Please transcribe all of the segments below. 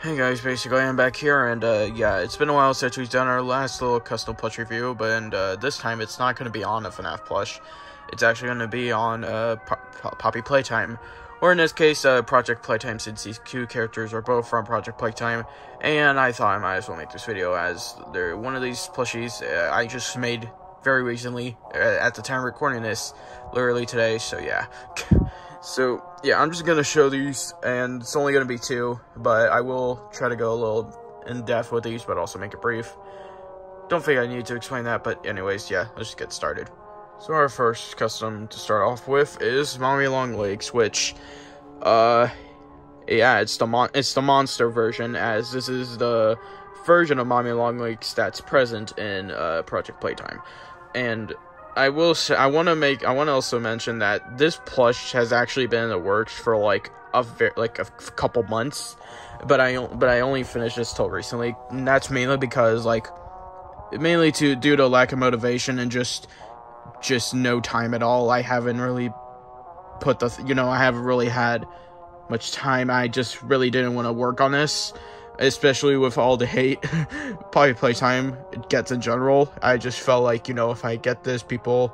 Hey guys, basically I'm back here, and yeah, it's been a while since we've done our last little custom plush review, but this time it's not going to be on a FNAF plush. It's actually going to be on Poppy Playtime, or in this case, Project Playtime, since these two characters are both from Project Playtime, and I thought I might as well make this video as they're one of these plushies I just made very recently, at the time of recording this, literally today, so yeah. So, yeah, I'm just going to show these, and it's only going to be two, but I will try to go a little in-depth with these, but also make it brief. Don't think I need to explain that, but anyways, yeah, let's just get started. So our first custom to start off with is Mommy Longlegs, which, yeah, it's the monster version, as this is the version of Mommy Longlegs that's present in, Project Playtime. And I will say, I want to also mention that this plush has actually been in the works for like a couple months, but I only finished this till recently, and that's mainly because due to lack of motivation and just no time at all. I haven't really put I haven't really had much time. I just really didn't want to work on this, especially with all the hate Poppy Playtime it gets in general. I just felt like, if I get this, people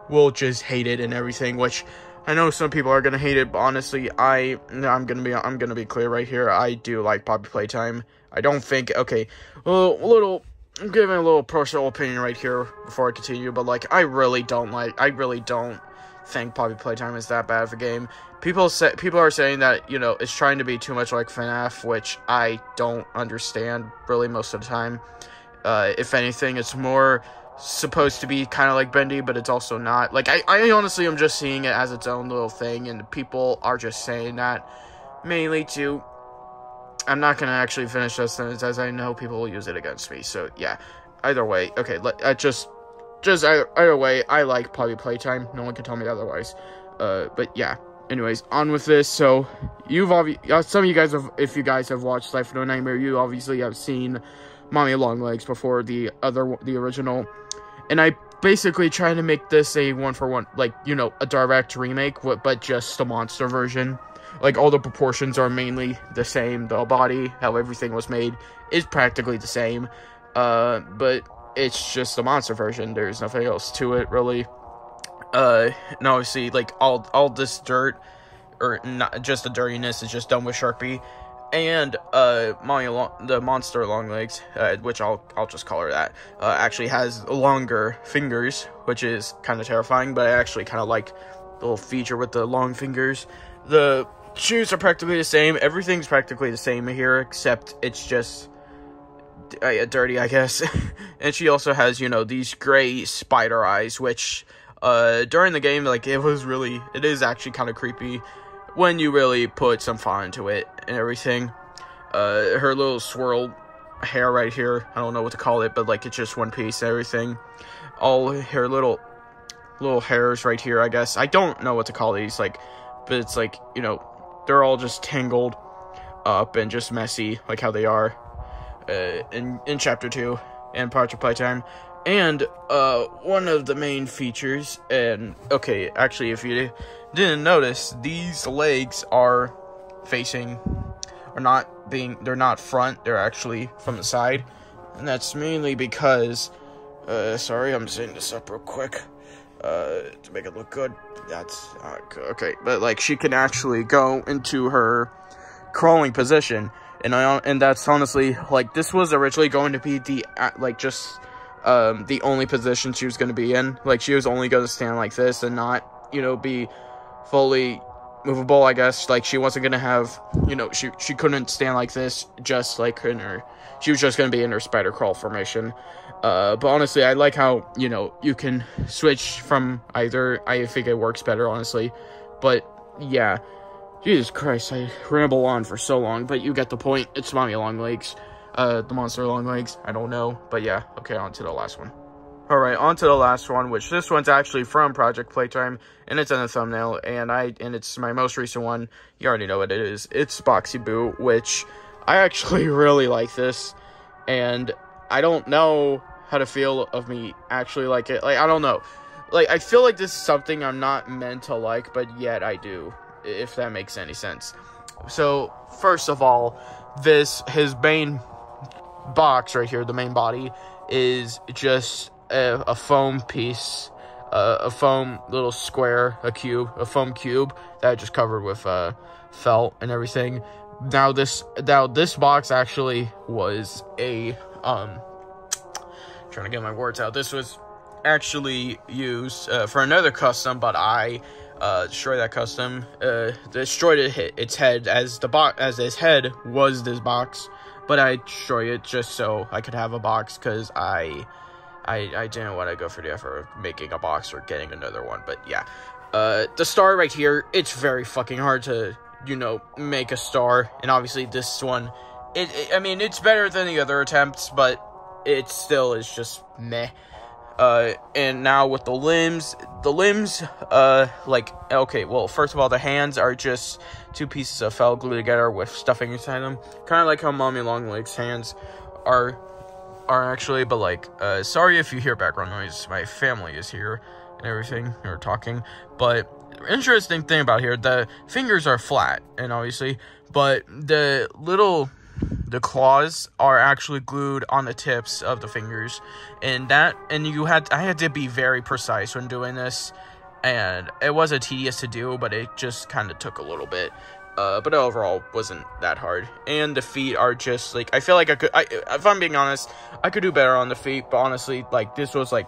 will just hate it and everything, which I know some people are gonna hate it, but honestly, I'm gonna be clear right here. I do like Poppy Playtime. I don't think, okay, I'm giving a little personal opinion right here before I continue, but I really don't think Poppy Playtime is that bad of a game. People are saying that, it's trying to be too much like FNAF, which I don't understand really most of the time. If anything, it's more supposed to be kind of like Bendy, but it's also not. I honestly am just seeing it as its own little thing, and people are just saying that mainly to... I'm not going to actually finish this sentence, as I know people will use it against me, so yeah. Either way, okay, either way, I like Poppy Playtime. No one can tell me otherwise. But yeah. Anyways, on with this. So, some of you guys if you guys have watched Life of No Nightmare, you obviously have seen Mommy Longlegs before the original. And I basically try to make this a one-for-one, a direct remake, but just a monster version. All the proportions are mainly the same. The body, how everything was made, is practically the same. But it's just a monster version. There's nothing else to it, really. And obviously, all this dirt, or not just the dirtiness, is just done with Sharpie. And, the monster Longlegs, which I'll just call her that, actually has longer fingers, which is kind of terrifying, but I actually kind of like the little feature with the long fingers. The shoes are practically the same. Everything's practically the same here, except it's just dirty, I guess. And she also has, these gray spider eyes, which, during the game, it is actually kind of creepy when you really put some thought into it and everything. Her little swirled hair right here, I don't know what to call it, but, it's just one piece and everything. All her little hairs right here, I guess. I don't know what to call these, but it's they're all just tangled up and just messy, like how they are in Chapter 2 and Project Playtime. And one of the main features, and okay, actually, if you didn't notice, these legs are they're not front, they're actually from the side. And that's mainly because, sorry, I'm setting this up real quick to make it look good. That's okay, but she can actually go into her crawling position, and that's honestly, this was originally going to be the the only position she was going to be in. She was only going to stand like this and not, be fully movable, I guess. She wasn't going to have, she couldn't stand like this, just she was just going to be in her spider crawl formation. But honestly, I like how, you can switch from either. I think it works better, honestly. But, yeah. Jesus Christ, I ramble on for so long, but you get the point. It's Mommy Longlegs. The monster Longlegs, I don't know. But yeah, okay, on to the last one. Alright, on to the last one, which this one's actually from Project Playtime, and it's in the thumbnail, and it's my most recent one. You already know what it is. It's Boxy Boo, which I actually really like this, and I don't know how to feel of me actually like it. I don't know. I feel like this is something I'm not meant to like, but yet I do, if that makes any sense. So, first of all, his main box right here, the main body, is just a foam piece, a foam little square, a foam cube that I just covered with felt and everything. Now this box actually was a trying to get my words out. This was actually used for another custom, but I destroyed that custom. Destroyed its head, as his head was this box, but I destroyed it just so I could have a box, because I didn't want to go for the effort of making a box or getting another one. But yeah, the star right here, it's very fucking hard to, you know, make a star, and obviously this one, I mean, it's better than the other attempts, but it still is just meh. And now with the limbs, like, okay, well, first of all, the hands are just two pieces of felt glued together with stuffing inside them, kind of like how Mommy Longlegs' hands are actually. But like, sorry if you hear background noise, my family is here and everything, they're talking. But interesting thing about here, the fingers are flat, and obviously, but the claws are actually glued on the tips of the fingers, and I had to be very precise when doing this, and it wasn't tedious to do, but it just kind of took a little bit. But overall, wasn't that hard. And the feet are just, like, I feel like if I'm being honest, I could do better on the feet, but honestly, like, this was, like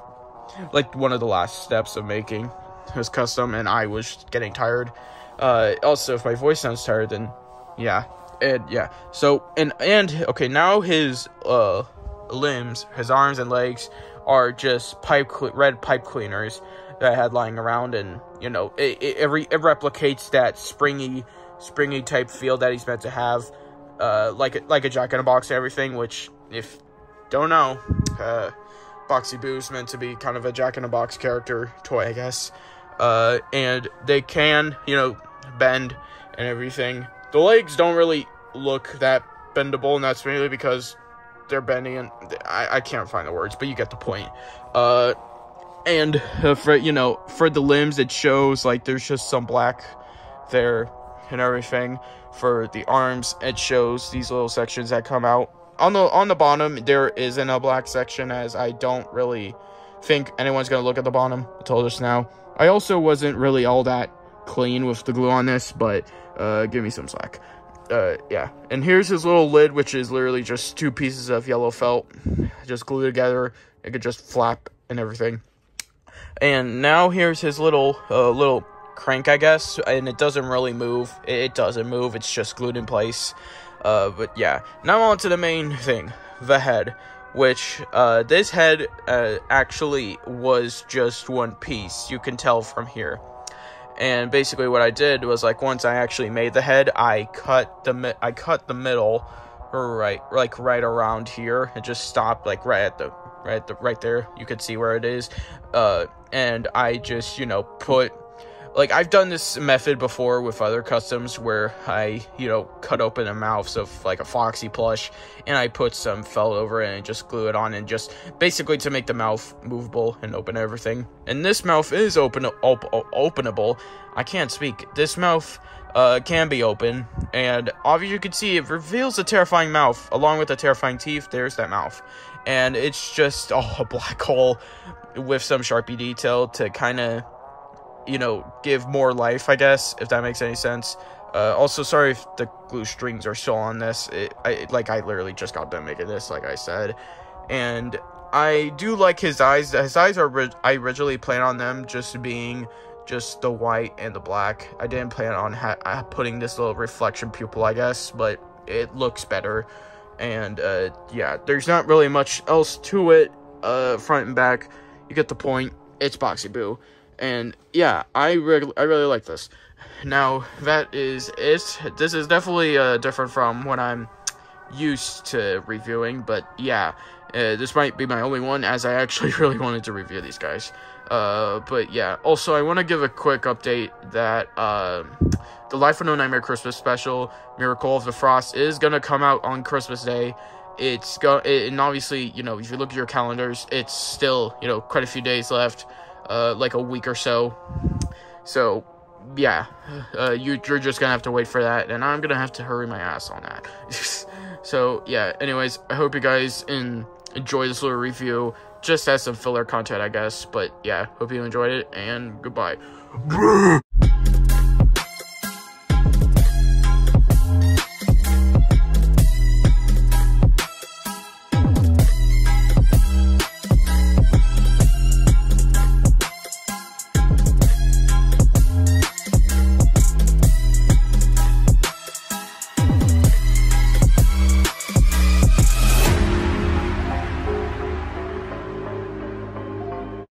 one of the last steps of making his custom, and I was getting tired. Also, if my voice sounds tired, then, yeah. And, yeah. So, and okay, now his, limbs, his arms and legs, are just red pipe cleaners that I had lying around, and, you know, it replicates that springy type feel that he's meant to have, like a Jack-in-a-Box and everything, which, if don't know, Boxy Boo's meant to be kind of a Jack-in-a-Box character toy, I guess. And they can, you know, bend and everything. The legs don't really look that bendable, and that's mainly because they're bendy, and I can't find the words, but you get the point. And for the limbs, it shows like there's just some black there and everything. For the arms, it shows these little sections that come out. On the bottom, there isn't a black section, as I don't really think anyone's gonna look at the bottom. I told us now. I also wasn't really all that clean with the glue on this, but give me some slack. Yeah, and here's his little lid, which is literally just two pieces of yellow felt just glued together. It could just flap and everything. And now here's his little crank, I guess, and it doesn't really move. It doesn't move, it's just glued in place. But yeah, now on to the main thing, the head, which this head actually was just one piece. You can tell from here. And basically what I did was, like, once I actually made the head, I cut the middle right around here, and just stopped like right there. You could see where it is. And I just, you know, put, like, I've done this method before with other customs where I, you know, cut open the mouths of, like, a Foxy plush, and I put some felt over it and just glue it on, and just basically to make the mouth movable and open everything. And this mouth is openable. I can't speak. This mouth can be open, and obviously you can see it reveals a terrifying mouth. Along with the terrifying teeth, there's that mouth. And it's just a black hole with some Sharpie detail to kind of, you know, give more life, I guess, if that makes any sense. Also, sorry if the glue strings are still on this. I literally just got done making this, like I said. And I do like his eyes. His eyes are, I originally planned on them just being just the white and the black. I didn't plan on putting this little reflection pupil, I guess, but it looks better. And, yeah, there's not really much else to it, front and back. You get the point. It's Boxy Boo. And yeah, I really like this. Now, that is it. This is definitely different from what I'm used to reviewing, but yeah, this might be my only one, as I actually really wanted to review these guys. But yeah, also I want to give a quick update that the Life of No Nightmare Christmas special, Miracle of the Frost, is gonna come out on Christmas Day. And obviously, you know, if you look at your calendars, it's still, you know, quite a few days left. Like a week or so. So, yeah, you're just gonna have to wait for that, and I'm gonna have to hurry my ass on that. So yeah, anyways, I hope you guys enjoy this little review, just as some filler content, I guess. But yeah, hope you enjoyed it, and goodbye.